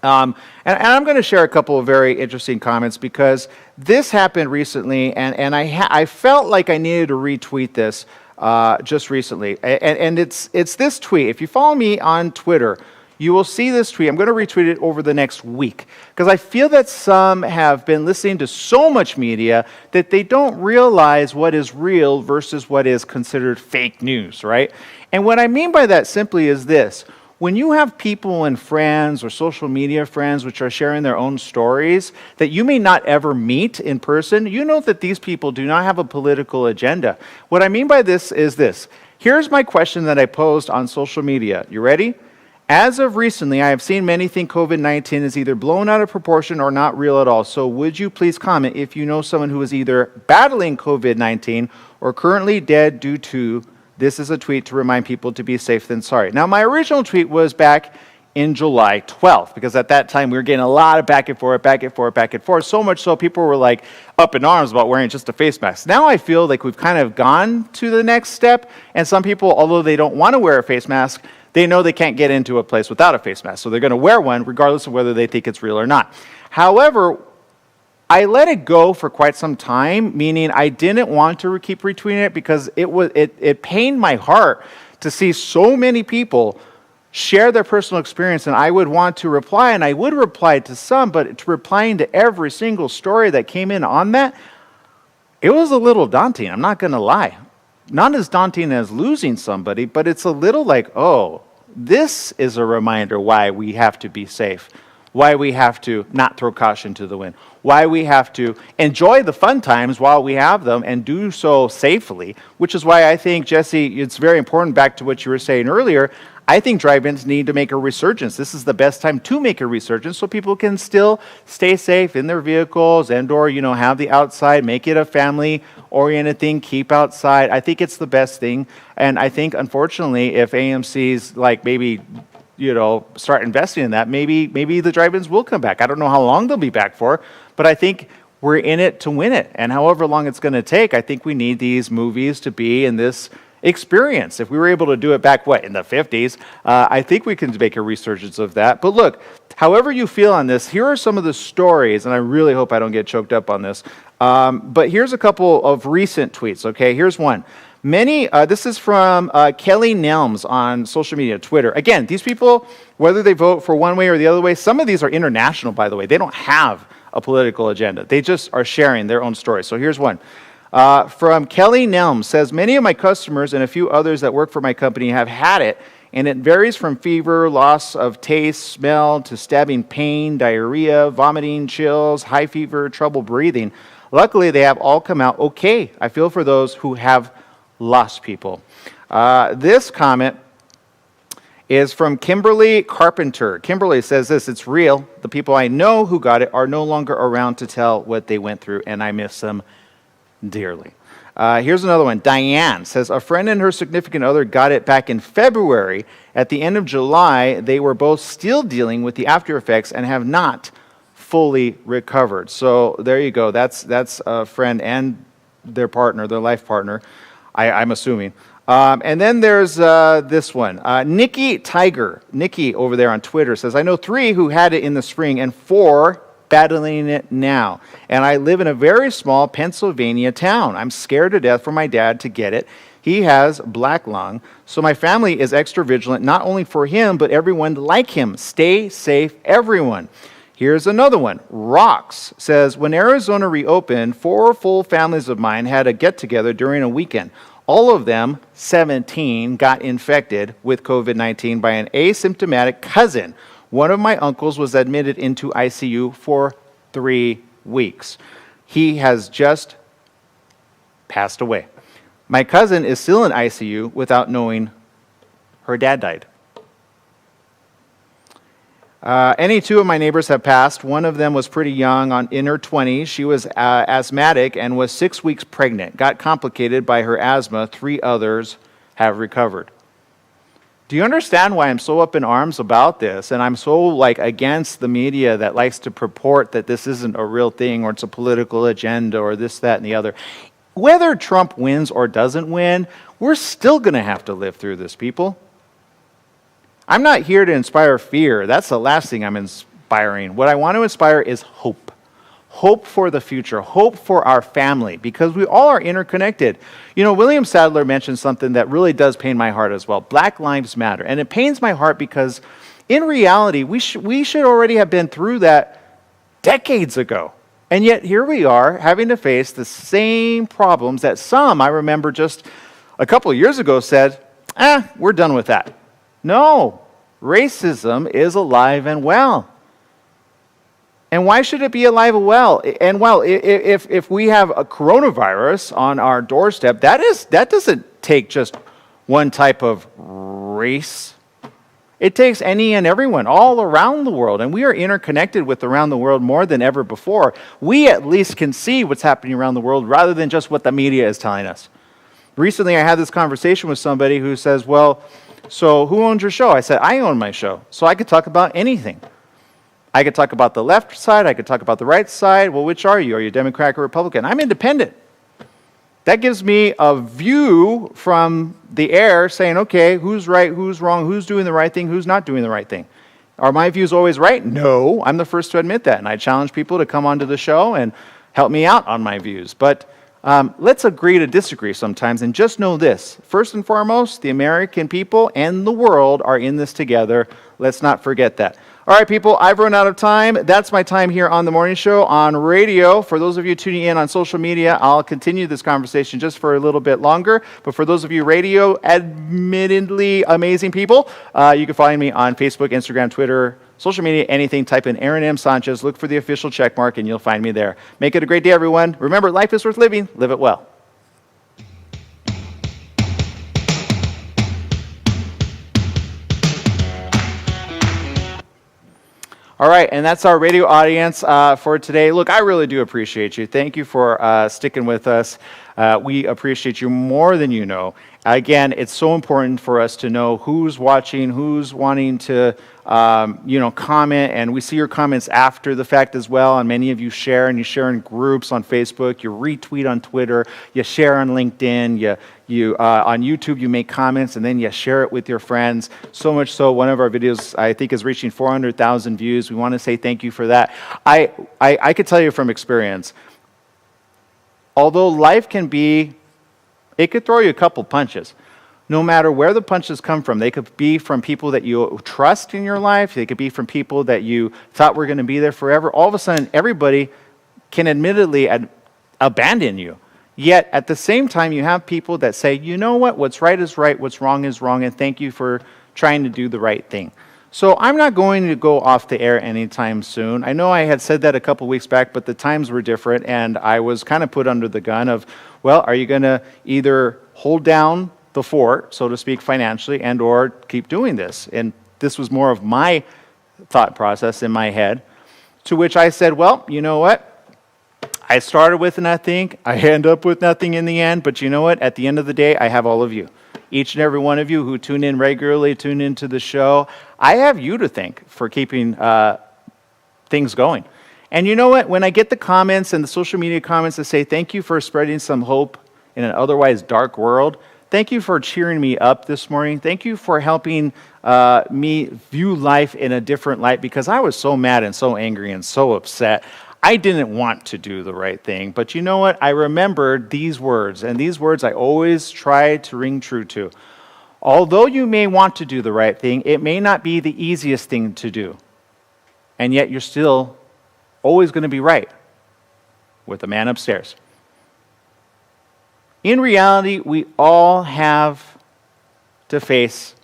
and I'm going to share a couple of very interesting comments because this happened recently, and I felt like I needed to retweet this just recently. And it's this tweet. If you follow me on Twitter, you will see this tweet. I'm going to retweet it over the next week because I feel that some have been listening to so much media that they don't realize what is real versus what is considered fake news, right? And what I mean by that simply is this. When you have people and friends or social media friends which are sharing their own stories that you may not ever meet in person, you know that these people do not have a political agenda. What I mean by this is this. Here's my question that I posed on social media. You ready? As of recently, I have seen many think COVID-19 is either blown out of proportion or not real at all. So would you please comment if you know someone who is either battling COVID-19 or currently dead due to. This is a tweet to remind people to be safe than sorry. Now, my original tweet was back in July 12th, because at that time we were getting a lot of back and forth, so much so people were like up in arms about wearing just a face mask. Now I feel like we've kind of gone to the next step, and some people, although they don't want to wear a face mask, they know they can't get into a place without a face mask, so they're going to wear one regardless of whether they think it's real or not. However, I let it go for quite some time, meaning I didn't want to keep retweeting it because it pained my heart to see so many people share their personal experience, and I would want to reply, and I would reply to some, but replying to every single story that came in on that, it was a little daunting, I'm not going to lie. Not as daunting as losing somebody, but it's a little like, oh, this is a reminder why we have to be safe, why we have to not throw caution to the wind, why we have to enjoy the fun times while we have them and do so safely, which is why I think, Jesse, it's very important, back to what you were saying earlier, I think drive-ins need to make a resurgence. This is the best time to make a resurgence so people can still stay safe in their vehicles and or, have the outside, make it a family-oriented thing, keep outside. I think it's the best thing. And I think, unfortunately, if AMC's maybe start investing in that, maybe the drive-ins will come back. I don't know how long they'll be back for, but I think we're in it to win it. And however long it's going to take, I think we need these movies to be in this experience. If we were able to do it back, in the 50s, I think we can make a resurgence of that. But look, however you feel on this, here are some of the stories, and I really hope I don't get choked up on this, but here's a couple of recent tweets, okay? Here's one. This is from Kelly Nelms on social media, Twitter. Again, these people, whether they vote for one way or the other way, some of these are international, by the way. They don't have a political agenda. They just are sharing their own story. So here's one. From Kelly Nelms, says, many of my customers and a few others that work for my company have had it, and it varies from fever, loss of taste, smell, to stabbing pain, diarrhea, vomiting, chills, high fever, trouble breathing. Luckily, they have all come out okay. I feel for those who have lost people. This comment is from Kimberly Carpenter. Kimberly says this, it's real. The people I know who got it are no longer around to tell what they went through, and I miss them dearly. Here's another one. Diane says, a friend and her significant other got it back in February. At the end of July, they were both still dealing with the after effects and have not fully recovered. So there you go. That's a friend and their partner, their life partner, I'm assuming. And then there's this one. Nikki Tiger, Nikki over there on Twitter says, I know 3 who had it in the spring and 4 battling it now. And I live in a very small Pennsylvania town. I'm scared to death for my dad to get it. He has black lung. So my family is extra vigilant, not only for him, but everyone like him. Stay safe, everyone. Here's another one. Rox says, when Arizona reopened, 4 full families of mine had a get-together during a weekend. All of them, 17, got infected with COVID-19 by an asymptomatic cousin. One of my uncles was admitted into ICU for 3 weeks. He has just passed away. My cousin is still in ICU without knowing her dad died. Any 2 of my neighbors have passed. One of them was pretty young, in her 20s. She was asthmatic and was 6 weeks pregnant. Got complicated by her asthma. 3 others have recovered. Do you understand why I'm so up in arms about this? And I'm so against the media that likes to purport that this isn't a real thing or it's a political agenda or this, that, and the other. Whether Trump wins or doesn't win, we're still going to have to live through this, people. I'm not here to inspire fear. That's the last thing I'm inspiring. What I want to inspire is hope. Hope for the future. Hope for our family, because we all are interconnected. You know, William Sadler mentioned something that really does pain my heart as well. Black Lives Matter. And it pains my heart because in reality, we should already have been through that decades ago. And yet here we are having to face the same problems that some, I remember just a couple of years ago, said, we're done with that. No, racism is alive and well. And why should it be alive and well? And if we have a coronavirus on our doorstep, that doesn't take just one type of race. It takes any and everyone all around the world. And we are interconnected with around the world more than ever before. We at least can see what's happening around the world rather than just what the media is telling us. Recently, I had this conversation with somebody who says, well, so who owns your show? I said, I own my show. So I could talk about anything. I could talk about the left side. I could talk about the right side. Well, which are you? Are you Democrat or Republican? I'm independent. That gives me a view from the air saying, okay, who's right, who's wrong, who's doing the right thing, who's not doing the right thing. Are my views always right? No, I'm the first to admit that. And I challenge people to come onto the show and help me out on my views. But let's agree to disagree sometimes, and just know this. First and foremost, the American people and the world are in this together. Let's not forget that. All right, people, I've run out of time. That's my time here on The Morning Show on radio. For those of you tuning in on social media, I'll continue this conversation just for a little bit longer. But for those of you radio, admittedly amazing people, you can find me on Facebook, Instagram, Twitter, social media, anything. Type in Aaron M. Sanchez. Look for the official check mark, and you'll find me there. Make it a great day, everyone. Remember, life is worth living. Live it well. All right, and that's our radio audience for today. Look, I really do appreciate you. Thank you for sticking with us. We appreciate you more than you know. Again, it's so important for us to know who's watching, who's wanting to, comment, and we see your comments after the fact as well. And many of you share, and you share in groups on Facebook, you retweet on Twitter, you share on LinkedIn, you on YouTube, you make comments, and then you share it with your friends. So much so, one of our videos, I think, is reaching 400,000 views. We want to say thank you for that. I could tell you from experience, although life can be It could throw you a couple punches. No matter where the punches come from, they could be from people that you trust in your life. They could be from people that you thought were going to be there forever. All of a sudden, everybody can admittedly abandon you. Yet, at the same time, you have people that say, you know what, what's right is right, what's wrong is wrong, and thank you for trying to do the right thing. So I'm not going to go off the air anytime soon. I know I had said that a couple weeks back, but the times were different, and I was kind of put under the gun of, well, are you going to either hold down the fort, so to speak, financially, and or keep doing this? And this was more of my thought process in my head, to which I said, well, you know what? I started with nothing. I end up with nothing in the end, but you know what? At the end of the day, I have all of you. Each and every one of you who tune in regularly, tune into the show. I have you to thank for keeping things going. And you know what? When I get the comments and the social media comments that say, thank you for spreading some hope in an otherwise dark world, thank you for cheering me up this morning. Thank you for helping me view life in a different light, because I was so mad and so angry and so upset. I didn't want to do the right thing, but you know what? I remembered these words, and these words I always try to ring true to. Although you may want to do the right thing, it may not be the easiest thing to do, and yet you're still always going to be right with the man upstairs. In reality, we all have to face.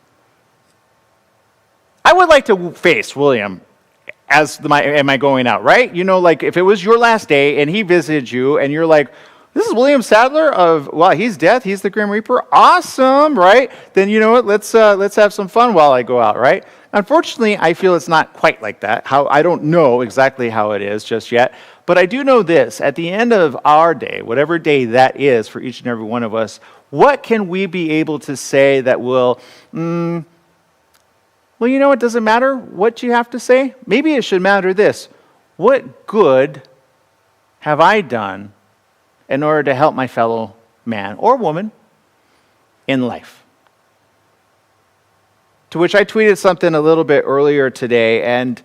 I would like to face William am I going out, right? You know, like if it was your last day and he visited you and you're like, this is William Sadler he's death, he's the Grim Reaper, awesome, right? Then you know what, let's have some fun while I go out, right? Unfortunately, I feel it's not quite like that. I don't know exactly how it is just yet, but I do know this: at the end of our day, whatever day that is for each and every one of us, what can we be able to say that will, well, you know, it doesn't matter what you have to say. Maybe it should matter this: what good have I done in order to help my fellow man or woman in life? To which I tweeted something a little bit earlier today, and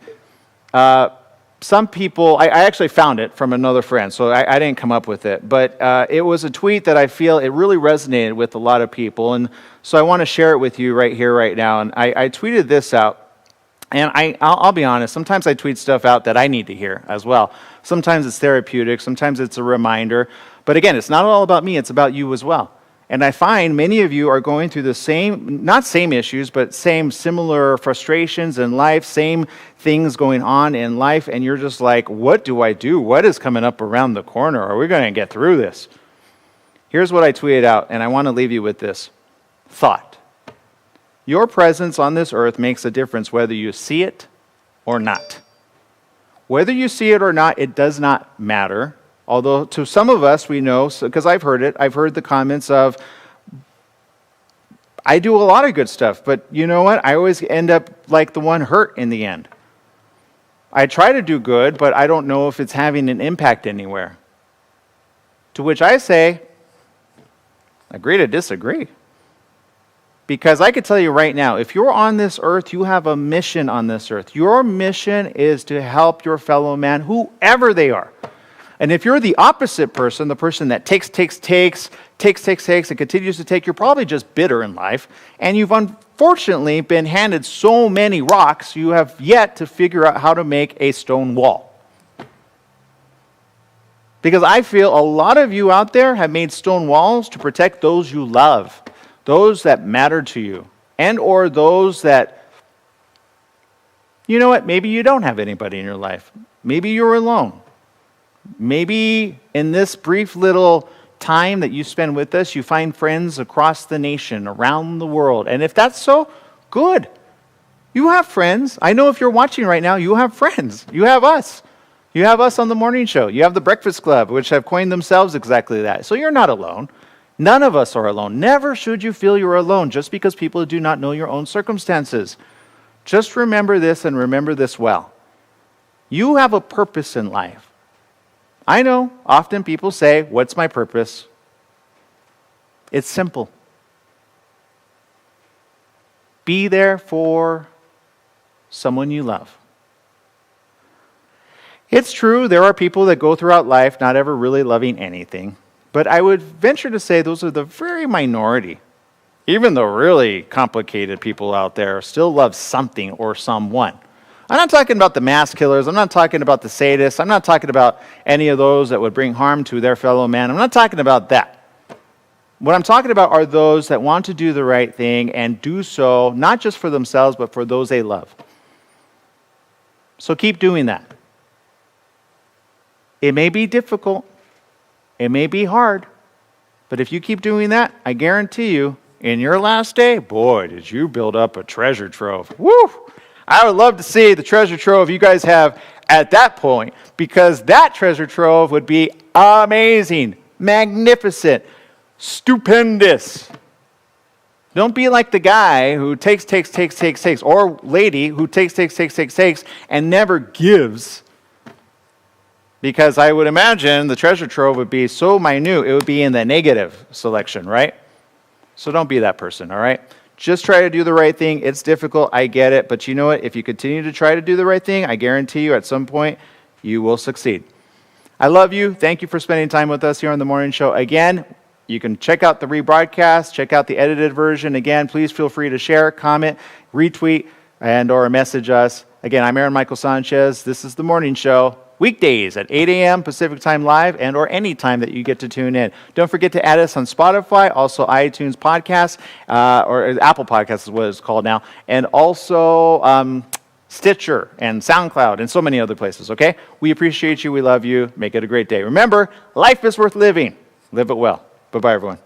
some people, I actually found it from another friend, so I didn't come up with it, but it was a tweet that I feel it really resonated with a lot of people, and so I want to share it with you right here, right now. And I tweeted this out, and I'll be honest, sometimes I tweet stuff out that I need to hear as well. Sometimes it's therapeutic, sometimes it's a reminder, but again, it's not all about me, it's about you as well. And I find many of you are going through the same, not same issues, but similar frustrations in life, same things going on in life, and you're just like, what do I do? What is coming up around the corner? Are we going to get through this? Here's what I tweeted out, and I want to leave you with this thought. Your presence on this earth makes a difference whether you see it or not. Whether you see it or not, it does not matter. Although to some of us, we know, because I've heard it, I've heard the comments of, I do a lot of good stuff, but you know what? I always end up like the one hurt in the end. I try to do good, but I don't know if it's having an impact anywhere. To which I say, agree to disagree. Because I could tell you right now, if you're on this earth, you have a mission on this earth. Your mission is to help your fellow man, whoever they are. And if you're the opposite person, the person that takes, and continues to take, you're probably just bitter in life. And you've unfortunately been handed so many rocks, you have yet to figure out how to make a stone wall. Because I feel a lot of you out there have made stone walls to protect those you love, those that matter to you, and or those that, you know what, maybe you don't have anybody in your life. Maybe you're alone. Maybe in this brief little time that you spend with us, you find friends across the nation, around the world. And if that's so, good. You have friends. I know if you're watching right now, you have friends. You have us. You have us on the morning show. You have the Breakfast Club, which have coined themselves exactly that. So you're not alone. None of us are alone. Never should you feel you're alone just because people do not know your own circumstances. Just remember this and remember this well. You have a purpose in life. I know, often people say, what's my purpose? It's simple. Be there for someone you love. It's true, there are people that go throughout life not ever really loving anything. But I would venture to say those are the very minority. Even the really complicated people out there still love something or someone. I'm not talking about the mass killers. I'm not talking about the sadists. I'm not talking about any of those that would bring harm to their fellow man. I'm not talking about that. What I'm talking about are those that want to do the right thing and do so not just for themselves, but for those they love. So keep doing that. It may be difficult. It may be hard. But if you keep doing that, I guarantee you, in your last day, boy, did you build up a treasure trove. Woo! I would love to see the treasure trove you guys have at that point, because that treasure trove would be amazing, magnificent, stupendous. Don't be like the guy who takes, or lady who takes, and never gives. Because I would imagine the treasure trove would be so minute, it would be in the negative selection, right? So don't be that person, all right? Just try to do the right thing. It's difficult, I get it. But you know what? If you continue to try to do the right thing, I guarantee you at some point, you will succeed. I love you. Thank you for spending time with us here on The Morning Show. Again, you can check out the rebroadcast, check out the edited version. Again, please feel free to share, comment, retweet, and or message us. Again, I'm Aaron Michael Sanchez. This is The Morning Show. Weekdays at 8 a.m. Pacific Time Live and or any time that you get to tune in. Don't forget to add us on Spotify, also iTunes Podcasts, or Apple Podcasts is what it's called now, and also Stitcher and SoundCloud and so many other places, okay? We appreciate you. We love you. Make it a great day. Remember, life is worth living. Live it well. Bye-bye, everyone.